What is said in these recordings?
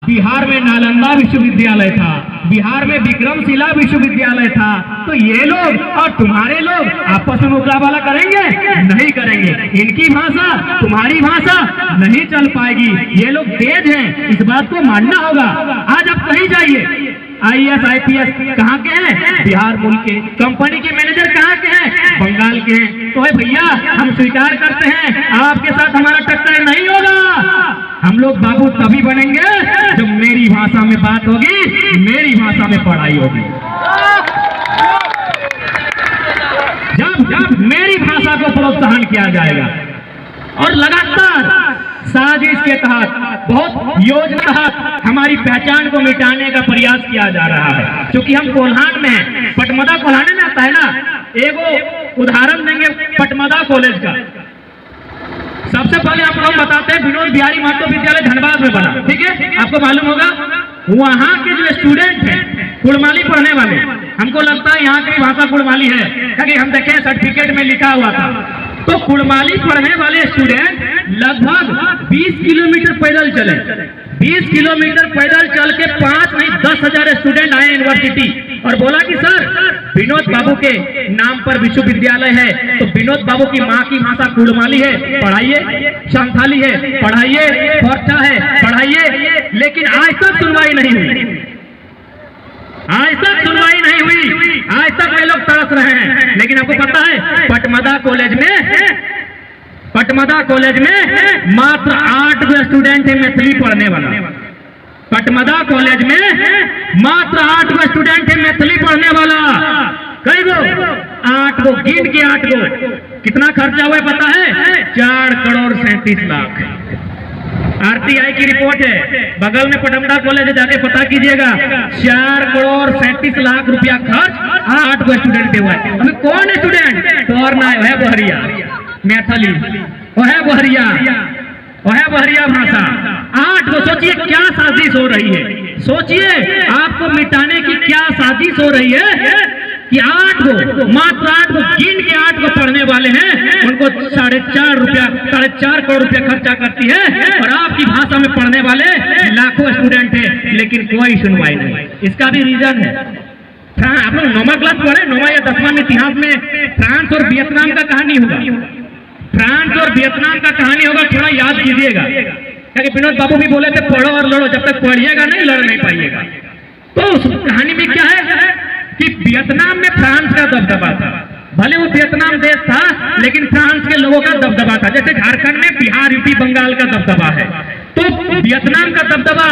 बिहार में नालंदा विश्वविद्यालय था, बिहार में विक्रमशिला विश्वविद्यालय था, तो ये लोग और तुम्हारे लोग आपस में मुकाबला करेंगे? नहीं करेंगे। इनकी भाषा तुम्हारी भाषा नहीं चल पाएगी। ये लोग तेज हैं, इस बात को मानना होगा। आज आप कहीं जाइए, IAS IPS कहाँ के हैं? बिहार मुल्क के। कंपनी के मैनेजर कहाँ के हैं? बंगाल के हैं। तो भैया हम स्वीकार करते हैं, आपके साथ हमारा टक्कर नहीं होगा। हम लोग बाबू तभी बनेंगे जब मेरी भाषा में बात होगी, मेरी भाषा में पढ़ाई होगी। जब मेरी भाषा को प्रोत्साहन किया जाएगा। और लगातार साजिश के तहत, बहुत योजना तहत हमारी पहचान को मिटाने का प्रयास किया जा रहा है। क्योंकि हम कोल्हान में हैं, पटमदा कोल्हान में आता है ना। एगो उदाहरण देंगे पटमदा कॉलेज का। सबसे पहले आपको हम बताते हैं, विनोद बिहारी महतो विद्यालय धनबाद में बना, ठीक है? आपको मालूम होगा वहाँ के जो स्टूडेंट हैं कुड़माली पढ़ने वाले, हमको लगता है यहाँ की भाषा कुड़माली है, क्योंकि हम देखें सर्टिफिकेट में लिखा हुआ था। तो कुड़माली पढ़ने वाले स्टूडेंट लगभग 20 किलोमीटर पैदल चले। 20 किलोमीटर पैदल चल के 5 नहीं 10,000 स्टूडेंट आए यूनिवर्सिटी और बोला कि सर विनोद बाबू के नाम पर विश्वविद्यालय है, तो विनोद बाबू की माँ की भाषा कुड़माली है, पढ़ाइए। संथाली है, पढ़ाइए। फोरठा है, पढ़ाइए। लेकिन आज तक सुनवाई नहीं हुई, आज तक सुनवाई नहीं हुई। आज तक वे लोग तरस रहे हैं। लेकिन आपको पता है पटमदा कॉलेज में मात्र 8 स्टूडेंट है मैथिली पढ़ने वाला। पटमदा कॉलेज में मात्र 8 स्टूडेंट है मैथिली पढ़ने वाला। कई गो? 8 गो, गिन के 8 गो। कितना खर्चा हुआ है पता है? 4 करोड़ 37 लाख। RTI की रिपोर्ट है, बगल में पटमदा कॉलेज है, जाके पता कीजिएगा। 4 करोड़ 37 लाख रुपया खर्च 8 गो स्टूडेंट पे हुआ है। अभी कौन स्टूडेंट? तोरना है बहरिया मैथिली, वह बहरिया भाषा। 8 गो। सोचिए क्या साजिश हो रही है, सोचिए आपको मिटाने की क्या साजिश हो रही है कि 8 गो, मात्र 8 गो, गिन के 8 गो पढ़ने वाले हैं, उनको 4.5 करोड़ रुपया खर्चा करती है। और आपकी भाषा में पढ़ने वाले लाखों स्टूडेंट हैं, लेकिन कोई सुनवाई नहीं। इसका भी रीजन है, आप लोग 9वां क्लास पढ़े, 9वां या 10वां में इतिहास में फ्रांस और वियतनाम का कहानी होगा। फ्रांस और वियतनाम का कहानी होगा, थोड़ा याद कीजिएगा। क्योंकि विनोद बाबू भी बोले थे पढ़ो और लड़ो, जब तक पढ़िएगा नहीं लड़ नहीं पाइएगा। तो उस कहानी में क्या है कि वियतनाम में फ्रांस का दबदबा था। भले वो वियतनाम देश था, लेकिन फ्रांस के लोगों का दबदबा था। जैसे झारखंड में बिहार, यूपी, बंगाल का दबदबा है, तो वियतनाम का दबदबा,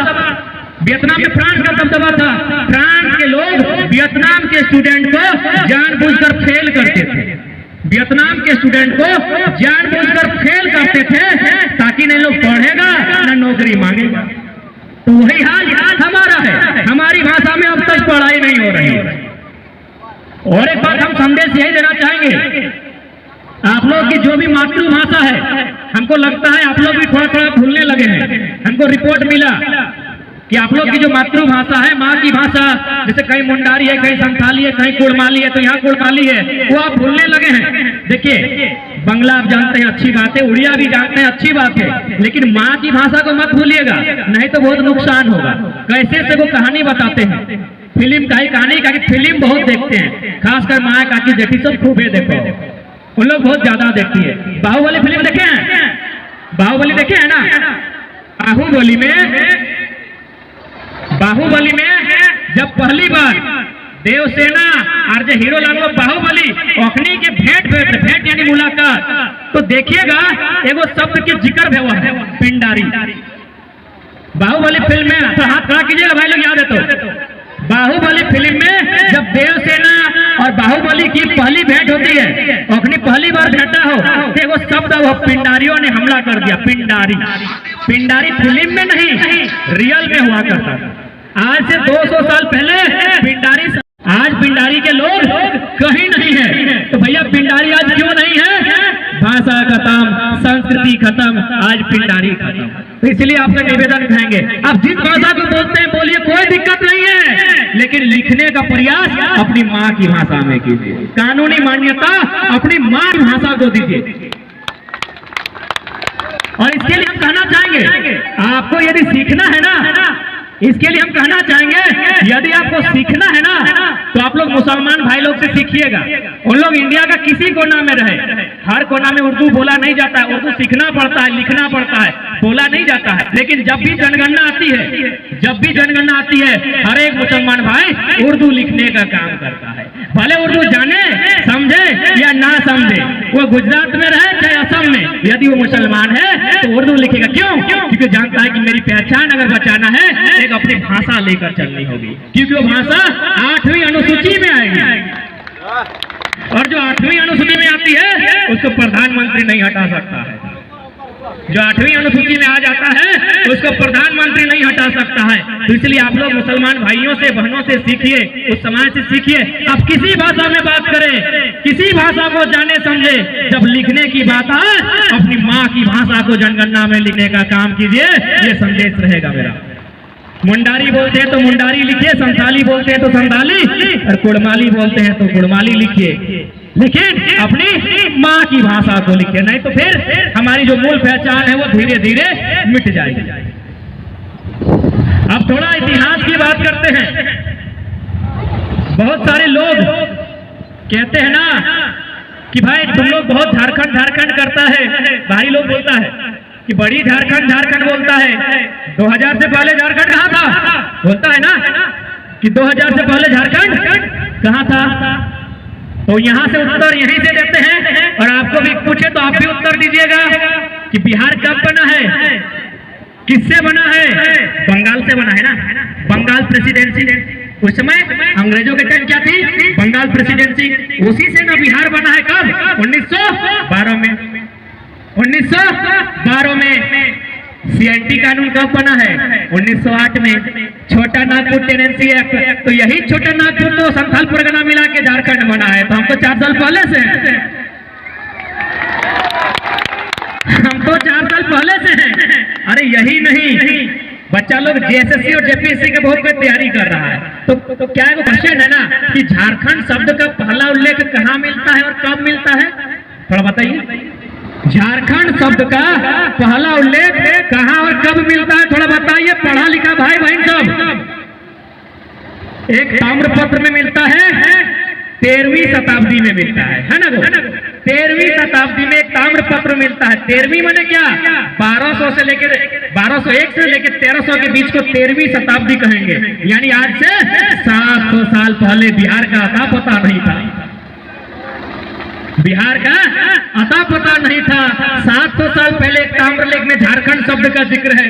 वियतनाम में फ्रांस का दबदबा था। फ्रांस के लोग वियतनाम के स्टूडेंट को जानबूझकर फेल करते थे, वियतनाम के स्टूडेंट को जानबूझकर फेल करते थे, ताकि नहीं लोग पढ़ेगा ना नौकरी मांगेगा। तो वही हाल हमारा है, हमारी भाषा में अब तक पढ़ाई नहीं हो रही है। और एक बात हम संदेश यही देना चाहेंगे, आप लोग की जो भी मातृभाषा है, हमको लगता है आप लोग भी थोड़ा थोड़ा भूलने लगे हैं। हमको रिपोर्ट मिला कि आप लोग की जो मातृभाषा है, माँ की भाषा, जैसे कहीं मुंडारी है, कहीं संथाली है, कहीं कुड़माली है, तो यहाँ कुड़माली है, वो आप भूलने लगे हैं। देखिए बंगला आप जानते हैं, अच्छी बात है, उड़िया भी जानते हैं, अच्छी बात है, लेकिन माँ की भाषा को मत भूलिएगा, नहीं तो बहुत नुकसान होगा। कैसे से वो कहानी बताते हैं, फिल्म का ही कहानी का, फिल्म बहुत देखते हैं, खासकर माँ काकी जेठी सब खूब है, देखो उन लोग बहुत ज्यादा देखती है। बाहुबली फिल्म देखे हैं? बाहुबली देखे हैं ना? बाहुबली में जब पहली बार देवसेना और जो हीरो लागो बाहुबली ओखनी के भेंट यानी मुलाकात, तो देखिएगा एगो शब्द के जिक्र हुआ है, पिंडारी। बाहुबली फिल्म में तो हाथ खड़ा कीजिएगा भाई लोग, याद है तो? बाहुबली फिल्म में जब देवसेना और बाहुबली की पहली भेंट होती है, ओखनी पहली बार भेंटा हो, तो एगो शब्द वो पिंडारियों ने हमला कर दिया। पिंडारी फिल्म में नहीं, रियल में हुआ करता था। आज से 200 साल पहले पिंडारी, आज पिंडारी के लोग कहीं नहीं है। तो भैया पिंडारी आज क्यों नहीं है? भाषा खत्म, संस्कृति खत्म, आज पिंडारी खत्म। तो इसलिए आपसे निवेदन करेंगे, आप जिस भाषा को बोलते हैं बोलिए, कोई दिक्कत नहीं है, लेकिन लिखने का प्रयास अपनी माँ की भाषा में कीजिए। कानूनी मान्यता अपनी माँ की भाषा को दीजिए। और इसके लिए हम कहना चाहेंगे, आपको यदि सीखना है ना, इसके लिए हम कहना चाहेंगे, यदि आपको सीखना है ना तो आप लोग मुसलमान भाई लोग से सीखिएगा। उन लोग इंडिया का किसी कोना में रहे, हर कोना में उर्दू बोला नहीं जाता है, उर्दू सीखना पड़ता है, लिखना पड़ता है, बोला नहीं जाता है। लेकिन जब भी जनगणना आती है, जब भी जनगणना आती है, हर एक मुसलमान भाई उर्दू लिखने का काम करता है। भले उर्दू जाने समझे या ना समझे, वो गुजरात में रहे चाहे असम में, यदि वो मुसलमान है तो उर्दू लिखेगा। क्यों? क्योंकि जानता है कि मेरी पहचान अगर बचाना है एक अपनी भाषा लेकर चलनी होगी, क्योंकि वो भाषा 8वीं अनुसूची में आएगी, और जो 8वीं अनुसूची में आती है उसको प्रधानमंत्री नहीं हटा सकता है। जो 8वीं अनुसूची में आ जाता है उसको प्रधानमंत्री नहीं हटा सकता है। तो इसलिए आप लोग मुसलमान भाइयों से बहनों से सीखिए, उस समाज से सीखिए। आप किसी भाषा में बात करें, किसी भाषा को जाने समझे, जब लिखने की बात आए अपनी माँ की भाषा को जनगणना में लिखने का काम कीजिए। ये संदेश रहेगा मेरा। मुंडारी बोलते हैं तो मुंडारी लिखिए, संथाली बोलते हैं तो संथाली, और कुड़माली बोलते हैं तो कुड़माली लिखिए, लेकिन अपनी माँ की भाषा को लिखिए, नहीं तो फिर हमारी जो मूल पहचान है वो धीरे धीरे मिट जाएगी। अब थोड़ा इतिहास की बात करते हैं। बहुत सारे लोग कहते हैं ना कि भाई तुम लोग बहुत झारखंड झारखंड करता है, भाई लोग बोलता है कि बड़ी झारखंड झारखंड बोलता है। 2000 से पहले झारखंड कहाँ था? बोलता है ना कि 2000 से पहले झारखंड कहाँ था? तो यहाँ से उत्तर यहीं से देते हैं, और आपको भी पूछे तो आप भी उत्तर दीजिएगा कि बिहार कब बना है, किससे बना है? बंगाल से बना है ना। बंगाल प्रेसिडेंसी, उस समय अंग्रेजों के टाइम क्या थी? बंगाल प्रेसिडेंसी। उसी से ना बिहार बना है। कब? 1912 में। 1912 में। CIT कानून कब बना है? 1908 में। छोटा नागपुर टेनेंसी एक्ट, तो यही छोटा नागपुर तो संथाल परगना मिला के झारखंड बना है। तो हमको 4 साल पहले से हैं, हमको 4 साल पहले से हैं। अरे यही नहीं, बच्चा लोग JSSC और JPSC के बहुत कोई तैयारी कर रहा है, तो क्या है वो क्वेश्चन है ना कि झारखंड शब्द का पहला उल्लेख कहाँ मिलता है और कब मिलता है? थोड़ा बताइए। झारखंड शब्द का पहला उल्लेख कहाँ और कब मिलता है? थोड़ा बताइए पढ़ा लिखा भाई बहन सब। एक ताम्रपत्र में मिलता है, 13वीं शताब्दी में मिलता है ना? 13वीं शताब्दी में एक ताम्रपत्र मिलता है। 13वीं माने क्या? 1200 से लेकर 1201 से लेकर 1300 के बीच को 13वीं शताब्दी कहेंगे। यानी आज से 700 साल पहले बिहार का अता पता नहीं था। बिहार का अता पता नहीं था। 700 साल पहले एक ताम्रलेख में झारखंड शब्द का जिक्र है।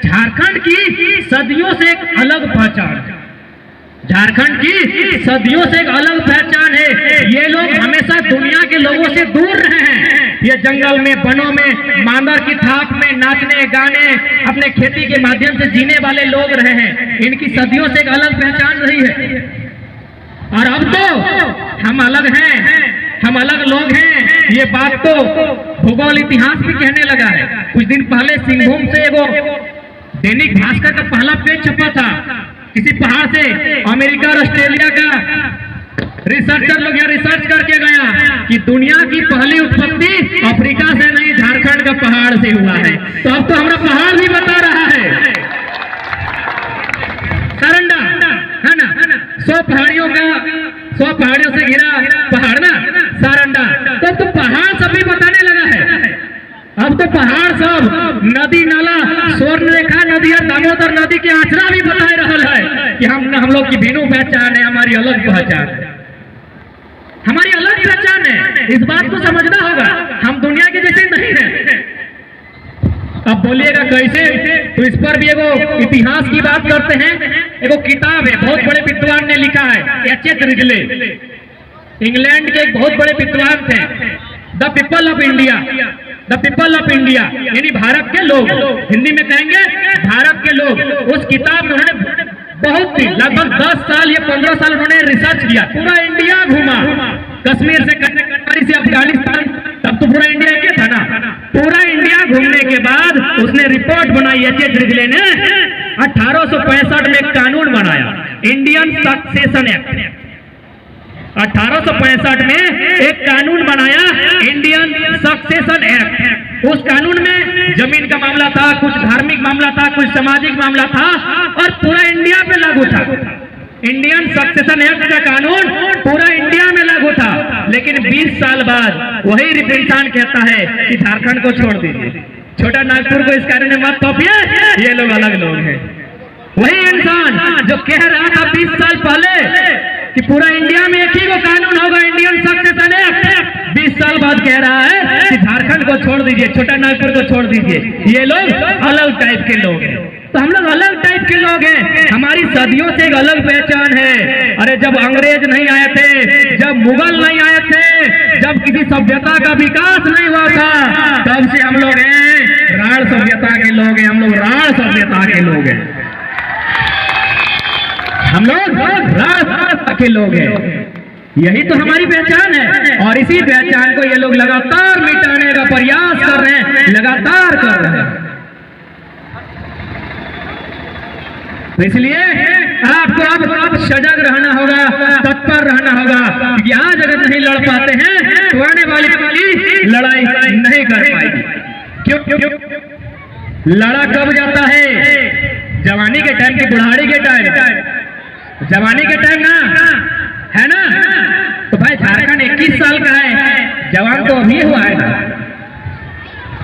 झारखंड की सदियों से एक अलग पहचान है। झारखंड की सदियों से एक अलग पहचान है। ये लोग हमेशा दुनिया के लोगों से दूर रहे हैं। ये जंगल में, वनों में, मांदर की थाप में नाचने गाने, अपने खेती के माध्यम से जीने वाले लोग रहे हैं। इनकी सदियों से एक अलग पहचान रही है। और अब तो हम अलग हैं, हम अलग लोग हैं। ये बात तो भूगोल इतिहास भी कहने लगा है। कुछ दिन पहले सिंहभूम से वो दैनिक भास्कर का पहला पेज छपा था। किसी पहाड़ से अमेरिका और ऑस्ट्रेलिया का रिसर्चर लोग यहाँ रिसर्च करके गया कि दुनिया की पहली उत्पत्ति अफ्रीका से नहीं, झारखंड का पहाड़ से हुआ है। तो अब तो हमारा पहाड़ भी बता रहा है। सारंडा है ना, 100 पहाड़ियों से घिरा पहाड़ ना, सारंडा। तो पहाड़ सभी बताने लगा है। अब तो पहाड़ सब, नदी नाला, स्वर्णरेखा नदी और दामोदर नदी के आंचड़ा भी बता रहा है कि हम लोग की भिन्न पहचान है, हमारी अलग पहचान है, हमारी अलग पहचान है। इस बात को समझना होगा, हम दुनिया के जैसे नहीं हैं। अब बोलिएगा कैसे? तो इस पर भी एगो इतिहास की बात करते हैं। एगो किताब है, बहुत बड़े विद्वान ने लिखा है, H.H. रिजले, इंग्लैंड के एक बहुत बड़े विद्वान थे। The people of India, the people of India यानी भारत के लोग, हिंदी में कहेंगे भारत के लोग। उस किताब में उन्होंने बहुत ही लगभग 10 साल या 15 साल उन्होंने रिसर्च किया, पूरा इंडिया घूमा, कश्मीर से कन्याकुमारी से अफगानिस्तान, तब तो पूरा इंडिया क्या था ना। पूरा इंडिया घूमने के बाद उसने रिपोर्ट बनाई। H.H. रिजले ने 1865 में एक कानून बनाया, इंडियन सक्सेशन एक्ट। 1865 में एक कानून बनाया, इंडियन सक्सेशन एक्ट। उस कानून में जमीन का मामला था, कुछ धार्मिक मामला था, कुछ सामाजिक मामला था, और पूरा इंडिया पे लागू था। इंडियन सक्सेशन एक्ट का कानून पूरा इंडिया में लागू था। लेकिन 20 साल बाद वही इंसान कहता है कि झारखंड को छोड़ दीजिए, छोटा नागपुर को इस कारण मत थोपिए, ये लोग अलग लोग हैं। वही इंसान जो कह रहा था 20 साल पहले कि पूरा इंडिया में एक ही को कानून होगा, इंडियन सक्सेशन एक्ट, 20 साल बाद कह रहा है कि झारखंड को छोड़ दीजिए, छोटा नागपुर को छोड़ दीजिए। ये लोग अलग टाइप के लोग हैं। तो हम लोग अलग टाइप के लोग हैं, हमारी सदियों से एक अलग पहचान है। अरे जब अंग्रेज नहीं आए थे, जब मुगल नहीं आए थे, जब किसी सभ्यता का विकास नहीं हुआ था, तब से हम लोग हैं राण सभ्यता के लोग हैं। हम लोग राण सभ्यता के लोग हैं, हम लोग राण के लोग हैं। यही तो हमारी पहचान है, और इसी पहचान को ये लोग लगातार मिटाने का प्रयास कर रहे हैं, लगातार कर रहे हैं। तो इसलिए आपको अब सजग रहना होगा, तत्पर रहना होगा, क्योंकि आज अगर नहीं लड़ पाते हैं तो आने वाली लड़ाई नहीं कर पाएगी। क्यों? लड़ा कब जाता है? जवानी के टाइम की, बुढ़ाड़ी के टाइम, जवानी के टाइम ना, है ना? तो भाई झारखंड 21 साल का है, जवान तो अभी हुआ है,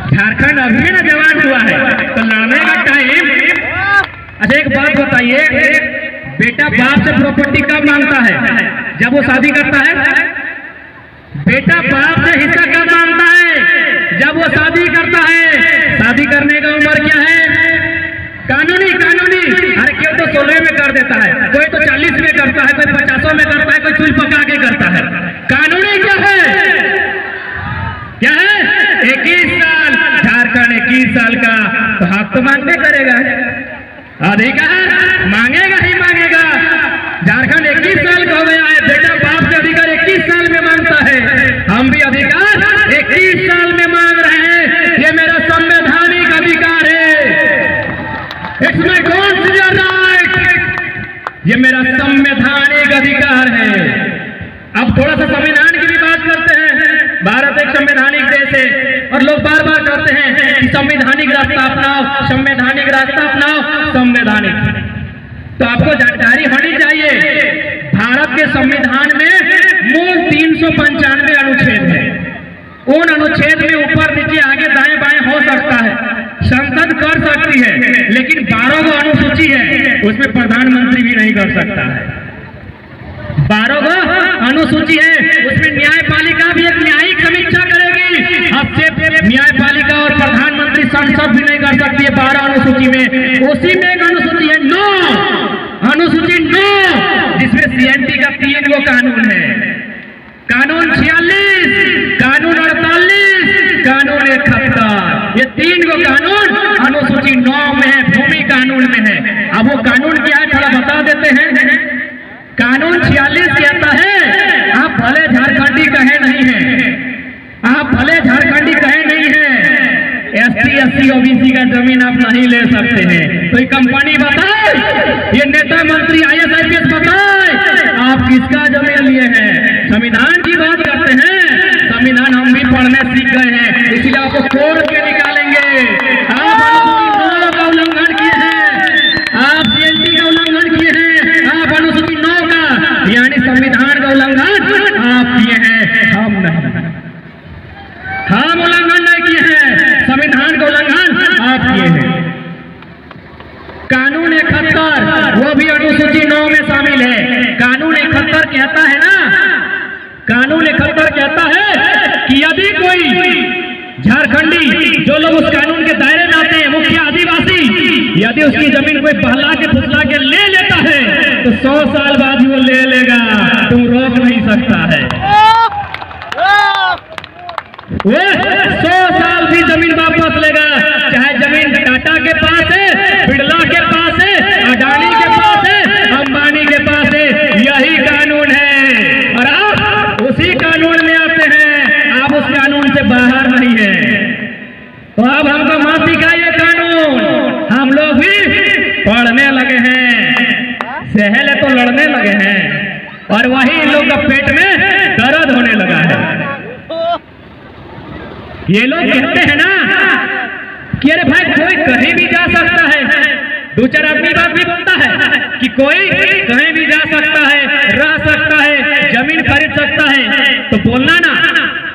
झारखंड अभी ना जवान हुआ है, तो लड़ने का टाइम। अच्छा एक बात बताइए, बेटा बाप से प्रॉपर्टी कब मांगता है? जब वो शादी करता है। बेटा बाप से हिस्सा कब मांगता है? जब वो शादी करता है। शादी करने का उम्र क्या है? कानूनी। अरे क्यों तो 16 में कर देता है, कोई तो 40 में करता है, कोई 50 में करता है, कोई चूल पका के करता है। कानूनी क्या है? 21 साल। झारखंड 21 साल का, तो हक तो मांगने करेगा, अधिकार मांगेगा ही मांगेगा। झारखंड 21 साल का हो गया है, बेटा बाप से अधिकार 21 साल में मांगता है। हम भी अधिकार 21 साल में मांग रहे हैं। ये मेरा संवैधानिक अधिकार है, इट्स माय कॉन्स्टिट्यूशनल राइट, ये मेरा संवैधानिक अधिकार है। अब थोड़ा सा संविधान की भी बात करते हैं। भारत एक संवैधानिक देश है, और लोग बार बार कहते हैं कि संवैधानिक रास्ता अपनाओ, संवैधानिक रास्ता अपनाओ, संवैधानिक। तो आपको जानकारी होनी चाहिए, भारत के संविधान में मूल 395 अनुच्छेद है। उन अनुच्छेद में ऊपर नीचे आगे दाएं बाएं हो सकता है, संसद कर सकती है, लेकिन 12 गो अनुसूची है, उसमें प्रधानमंत्री भी नहीं कर सकता है। 12 गो अनुसूची है, उसमें न्यायपालिका भी एक न्यायिक समीक्षा करेगी। हस्तक्षेप न्यायपालिका और प्रधानमंत्री संसद भी नहीं कर सकती है 12 अनुसूची में। उसी में एक अनुसूची है 9, अनुसूची 9, जिसमें सीएनटी का 3 गो कानून है। कानून 46, कानून 48, कानून 71, ये 3 गो कानून अनुसूची 9 में है, भूमि कानून में है। अब वो कानून क्या है थोड़ा बता देते हैं। कानून 46 कहता है, आप भले झारखंडी कहे नहीं है, आप भले झारखंडी कहे नहीं है, ST SC OBC का जमीन आप नहीं ले सकते हैं। तो ये कंपनी बताए, ये नेता मंत्री IAS IPS बताए, आप किसका जमीन लिए हैं? संविधान की बात करते हैं, संविधान हम भी पढ़ने सीख गए हैं, इसलिए आपको कोड के निकालेंगे। आप अनुसूची 9 का उल्लंघन किए हैं, आप CNT का उल्लंघन किए हैं, आप अनुसूची 9 का यानी संविधान का उल्लंघन आप किए हैं, हम नहीं। हम उल्लंघन नहीं किए हैं, संविधान का उल्लंघन आप किए हैं। कानून 71 वो भी अनुसूची 9 में शामिल है। कानून 71 कहता है ना, कानून 71 कहता है कि यदि कोई झारखंडी, जो लोग उस कानून के दायरे में आते हैं, मुख्य आदिवासी, यदि उसकी जमीन कोई बहला के फुसला के ले लेता है तो 100 साल बाद वो ले लेगा, तुम रोक नहीं सकता है। वो 100 साल भी जमीन वापस लेगा, चाहे जमीन टाटा के पास है, बिड़ला के पास है, अडानी के पास है, अंबानी के पास है, यही कानून है। और आप उसी कानून में आते हैं, आप उस कानून से बाहर नहीं है। तो अब हमको मत सिखाइए कानून, हम लोग भी पढ़ने लगे हैं, सहले तो लड़ने लगे हैं, और वही लोग का पेट में दर्द होने लगा है। ये लोग कहते हैं ना कि कि अरे भाई कोई कहीं भी जा सकता है। दो चार आदमी बात भी बोलता है कि कोई कहीं भी जा सकता है, रह सकता है, जमीन खरीद सकता है। तो बोलना ना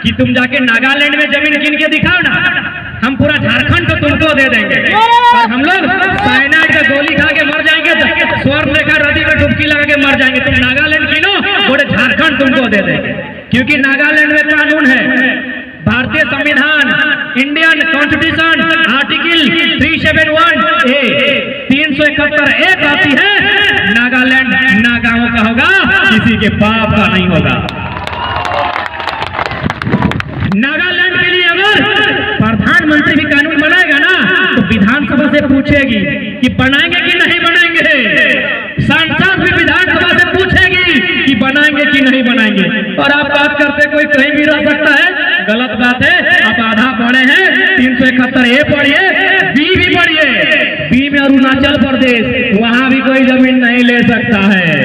कि तुम जाके नागालैंड में जमीन कीन के दिखाओ ना, हम पूरा झारखंड तो तुमको दे देंगे। और हम लोग साइनाइड का गोली खा के मर जाएंगे, स्वर्ण रेखा नदी में डुबकी लगा के मर जाएंगे। तुम नागालैंड कीनो, पूरे झारखंड तुमको दे देंगे। क्योंकि नागालैंड में कानून है, भारतीय संविधान, इंडियन कॉन्स्टिट्यूशन आर्टिकल 371A 371 आती है, नागालैंड नागाओं का होगा, किसी के बाप का नहीं होगा। नागालैंड के लिए अगर प्रधानमंत्री भी कानून बनाएगा ना, तो विधानसभा से पूछेगी कि बनाएंगे कि नहीं बनाएंगे। सांसद भी विधानसभा से पूछेगी कि बनाएंगे कि नहीं बनाएंगे। और आप बात करते कोई कहीं भी रह सकता है, गलत बात है। आप आधा पढ़े हैं, 371A पढ़िए, बी भी पढ़िए। बी में अरुणाचल प्रदेश, वहां भी कोई जमीन नहीं ले सकता है।